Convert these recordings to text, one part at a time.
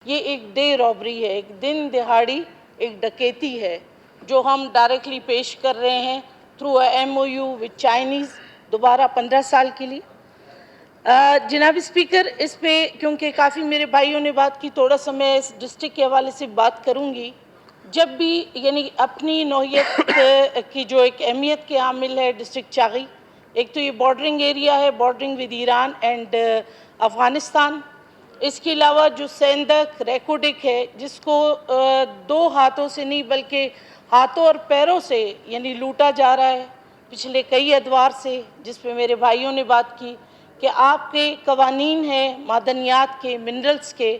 یہ ایک ڈے رابری ہے، ایک دن دہاڑی ایک ڈکیتی ہے جو ہم ڈائریکٹلی پیش کر رہے ہیں through M O U with Chinese دوبارہ 15 سال کے لیے۔ جناب اسپیکر، اس پہ کیونکہ کافی میرے بھائیوں نے بات کی، تھوڑا سا میں اس ڈسٹرکٹ کے حوالے سے بات کروں گی۔ جب بھی یعنی اپنی نوعیت کی جو ایک اہمیت کے عامل ہے ڈسٹرکٹ چاغی، ایک تو یہ بارڈرنگ ایریا ہے، bordering with Iran and Afghanistan. اس کے علاوہ جو سیندک ریکوڈک ہے، جس کو دو ہاتھوں سے نہیں بلکہ ہاتھوں اور پیروں سے یعنی لوٹا جا رہا ہے پچھلے کئی ادوار سے، جس پہ میرے بھائیوں نے بات کی کہ آپ کے قوانین ہیں معدنیات کے، منرلز کے،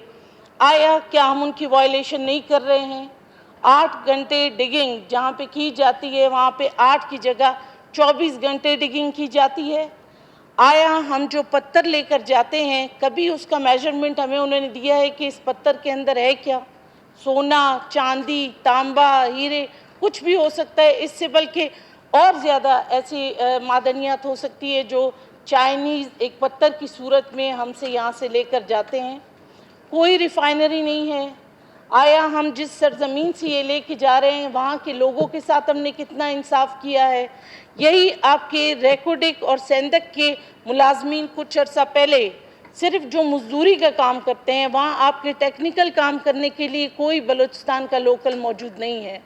آیا کیا ہم ان کی وائلیشن نہیں کر رہے ہیں؟ 8 گھنٹے ڈگنگ جہاں پہ کی جاتی ہے وہاں پہ 8 کی جگہ 24 گھنٹے ڈگنگ کی جاتی ہے۔ آیا ہم جو پتھر لے کر جاتے ہیں کبھی اس کا میجرمنٹ ہمیں انہوں نے دیا ہے کہ اس پتھر کے اندر ہے کیا؟ سونا، چاندی، تانبا، ہیرے، کچھ بھی ہو سکتا ہے اس سے، بلکہ اور زیادہ ایسی معدنیات ہو سکتی ہے جو چائنیز ایک پتھر کی صورت میں ہم سے یہاں سے لے کر جاتے ہیں۔ کوئی ریفائنری نہیں ہے۔ آیا ہم جس سرزمین سے یہ لے کے جا رہے ہیں وہاں کے لوگوں کے ساتھ ہم نے کتنا انصاف کیا ہے؟ یہی آپ کے ریکوڈک اور سیندک کے ملازمین کچھ عرصہ پہلے صرف جو مزدوری کا کام کرتے ہیں، وہاں آپ کے ٹیکنیکل کام کرنے کے لیے کوئی بلوچستان کا لوکل موجود نہیں ہے۔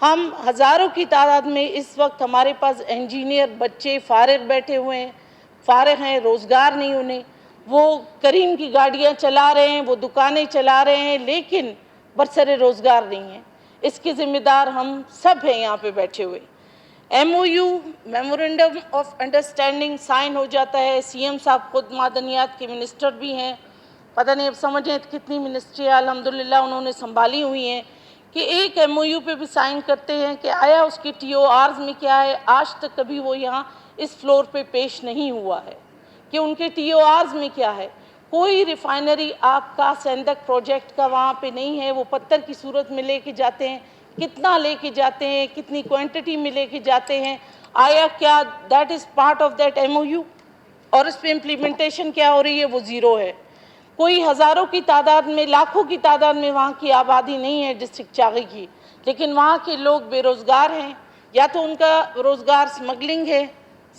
ہم ہزاروں کی تعداد میں اس وقت ہمارے پاس انجینئر بچے فارغ بیٹھے ہوئے ہیں، فارغ ہیں، روزگار نہیں انہیں، وہ کریم کی گاڑیاں چلا رہے ہیں، وہ دکانیں چلا رہے ہیں، لیکن برسر روزگار نہیں ہیں۔ اس کے ذمہ دار ہم سب ہیں یہاں پہ بیٹھے ہوئے۔ M O U memorandum of understanding sign ہو جاتا ہے، سی ایم صاحب خود معدنیات کے منسٹر بھی ہیں، پتہ نہیں اب سمجھیں کتنی منسٹریاں الحمدللہ انہوں نے سنبھالی ہوئی ہیں کہ ایک ایم او یو پہ بھی سائن کرتے ہیں کہ آیا اس کے ٹی او آرز میں کیا ہے؟ آج تک کبھی وہ یہاں اس فلور پہ پیش نہیں ہوا ہے کہ ان کے ٹی او آرز میں کیا ہے۔ کوئی ریفائنری آپ کا سیندک پروجیکٹ کا وہاں پہ نہیں ہے، وہ پتھر کی صورت میں لے کے جاتے ہیں، کتنا لے کے جاتے ہیں، کتنی کوانٹٹی میں لے کے جاتے ہیں، آیا کیا that is part of that M O U? اور اس پہ امپلیمنٹیشن کیا ہو رہی ہے؟ وہ زیرو ہے۔ کوئی ہزاروں کی تعداد میں، لاکھوں کی تعداد میں وہاں کی آبادی نہیں ہے ڈسٹرکٹ چاغی کی، لیکن وہاں کے لوگ بے روزگار ہیں، یا تو ان کا روزگار سمگلنگ ہے۔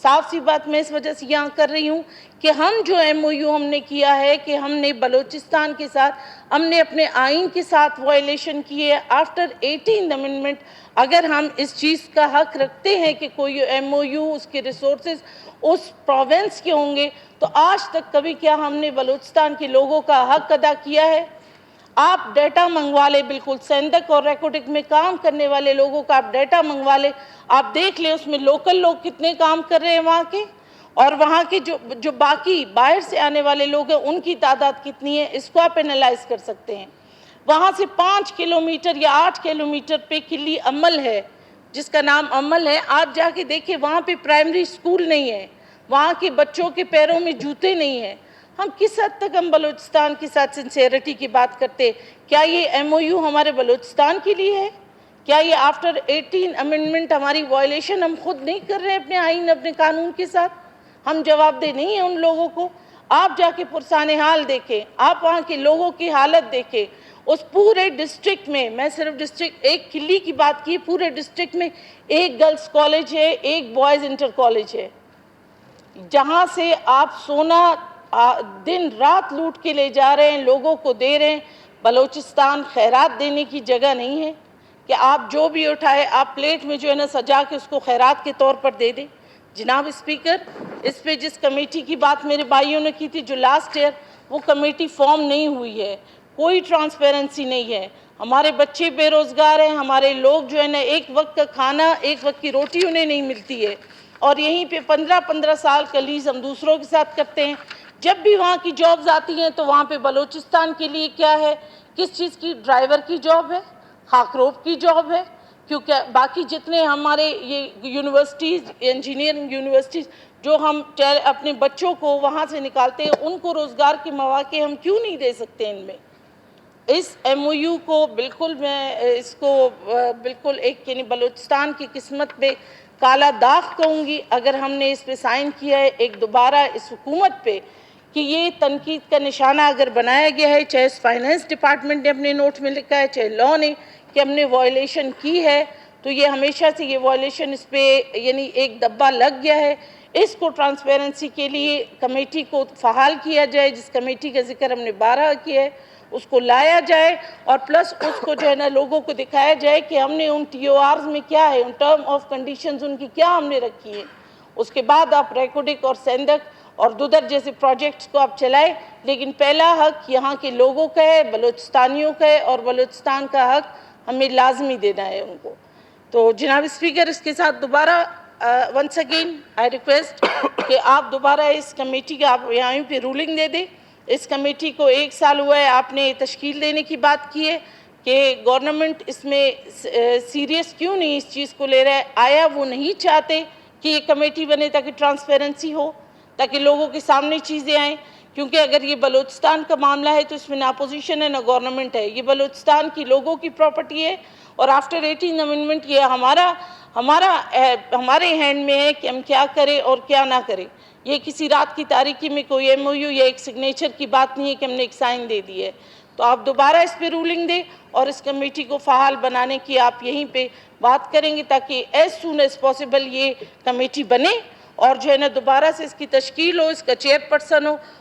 صاف سی بات میں اس وجہ سے یہاں کر رہی ہوں کہ ہم جو ایم او یو ہم نے کیا ہے کہ ہم نے بلوچستان کے ساتھ، ہم نے اپنے آئین کے ساتھ وائلیشن کی ہے۔ آفٹر 18 امنڈمنٹ اگر ہم اس چیز کا حق رکھتے ہیں کہ کوئی ایم او یو اس کے ریسورسز اس پروونس کے ہوں گے، تو آج تک کبھی کیا ہم نے بلوچستان کے لوگوں کا حق ادا کیا ہے؟ آپ ڈیٹا منگوا لیں، بالکل سیندک اور ریکوڈک میں کام کرنے والے لوگوں کا آپ ڈیٹا منگوا لیں، آپ دیکھ لیں اس میں لوکل لوگ کتنے کام کر رہے ہیں وہاں کے، اور وہاں کے جو باقی باہر سے آنے والے لوگ ہیں ان کی تعداد کتنی ہے، اس کو آپ انالائز کر سکتے ہیں۔ وہاں سے 5 کلومیٹر یا 8 کلومیٹر پہ کلی عمل ہے، جس کا نام عمل ہے۔ آپ جا کے دیکھیں وہاں پہ پرائمری اسکول نہیں ہے، وہاں کے بچوں کے پیروں میں جوتے نہیں ہیں۔ ہم کس حد تک ہم بلوچستان کے ساتھ سنسیئرٹی کی بات کرتے؟ کیا یہ ایم او یو ہمارے بلوچستان کے لیے ہے؟ کیا یہ آفٹر 18 امنڈمنٹ ہماری وائلیشن ہم خود نہیں کر رہے اپنے آئین اپنے قانون کے ساتھ؟ ہم جواب دہ نہیں ہیں ان لوگوں کو؟ آپ جا کے پرسان حال دیکھیں، آپ وہاں کے لوگوں کی حالت دیکھیں۔ اس پورے ڈسٹرکٹ میں، میں صرف ڈسٹرکٹ ایک کلی کی بات کی، پورے ڈسٹرکٹ میں ایک گرلز کالج ہے، ایک بوائز انٹر کالج ہے، جہاں سے آپ سونا دن رات لوٹ کے لے جا رہے ہیں، لوگوں کو دے رہے ہیں۔ بلوچستان خیرات دینے کی جگہ نہیں ہے کہ آپ جو بھی اٹھائے آپ پلیٹ میں جو ہے نا سجا کے اس کو خیرات کے طور پر دے دیں۔ جناب اسپیکر، اس پہ جس کمیٹی کی بات میرے بھائیوں نے کی تھی جو لاسٹ ایئر، وہ کمیٹی فارم نہیں ہوئی ہے، کوئی ٹرانسپیرنسی نہیں ہے۔ ہمارے بچے بے روزگار ہیں، ہمارے لوگ جو ہے نا ایک وقت کا کھانا، ایک وقت کی روٹی انہیں نہیں ملتی ہے، اور یہیں پہ 15 سال کا لیز ہم دوسروں کے ساتھ کرتے ہیں۔ جب بھی وہاں کی جابز آتی ہیں تو وہاں پہ بلوچستان کے لیے کیا ہے؟ کس چیز کی؟ ڈرائیور کی جاب ہے، خاکروب کی جاب ہے، کیونکہ باقی جتنے ہمارے یہ یونیورسٹیز، انجینئرنگ یونیورسٹیز جو ہم اپنے بچوں کو وہاں سے نکالتے ہیں، ان کو روزگار کے مواقع ہم کیوں نہیں دے سکتے ان میں؟ اس ایم او یو کو بالکل میں اس کو بالکل ایک یعنی بلوچستان کی قسمت پہ کالا داغ کہوں گی اگر ہم نے اس پہ سائن کیا ہے۔ ایک دوبارہ اس حکومت پہ کہ یہ تنقید کا نشانہ اگر بنایا گیا ہے، چاہے فائنانس ڈپارٹمنٹ نے اپنے نوٹ میں لکھا ہے، چاہے لاء نے کہ ہم نے وائلیشن کی ہے، تو یہ ہمیشہ سے یہ وائلیشن اس پہ یعنی ایک دبا لگ گیا ہے۔ اس کو ٹرانسپیرنسی کے لیے کمیٹی کو فعال کیا جائے، جس کمیٹی کا ذکر ہم نے 12 کیا ہے، اس کو لایا جائے اور پلس اس کو جو ہے نا لوگوں کو دکھایا جائے کہ ہم نے ان ٹی او آرز میں کیا ہے، in term of conditions in کی کیا ہم نے رکھی ہے۔ اس کے بعد آپ ریکوڈک اور سیندک اور دودر جیسے پروجیکٹس کو آپ چلائیں، لیکن پہلا حق یہاں کے لوگوں کا ہے، بلوچستانیوں کا ہے، اور بلوچستان کا حق ہمیں لازمی دینا ہے ان کو۔ تو جناب اسپیکر، اس کے ساتھ دوبارہ ونس اگین آئی ریکویسٹ کہ آپ دوبارہ اس کمیٹی کا آپ یہاں پہ رولنگ دے دیں۔ اس کمیٹی کو 1 سال ہوا ہے، آپ نے تشکیل دینے کی بات کی ہے کہ گورنمنٹ اس میں سیریس کیوں نہیں اس چیز کو لے رہا ہے؟ آیا وہ نہیں چاہتے کہ یہ کمیٹی بنے تاکہ ٹرانسپیرنسی ہو، تاکہ لوگوں کے سامنے چیزیں آئیں؟ کیونکہ اگر یہ بلوچستان کا معاملہ ہے تو اس میں نہ اپوزیشن ہے نہ گورنمنٹ ہے، یہ بلوچستان کی لوگوں کی پراپرٹی ہے، اور آفٹر 18 امنڈمنٹ یہ ہمارے ہینڈ میں ہے کہ ہم کیا کریں اور کیا نہ کریں۔ یہ کسی رات کی تاریکی میں کوئی ایم او یو یا ایک سگنیچر کی بات نہیں ہے کہ ہم نے ایک سائن دے دی ہے۔ تو آپ دوبارہ اس پہ رولنگ دیں اور اس کمیٹی کو فعال بنانے کی آپ یہیں پہ بات کریں گے تاکہ ایز سون ایز پاسبل یہ کمیٹی بنے اور جو ہے نا دوبارہ سے اس کی تشکیل ہو، اس کا چیئر پرسن ہو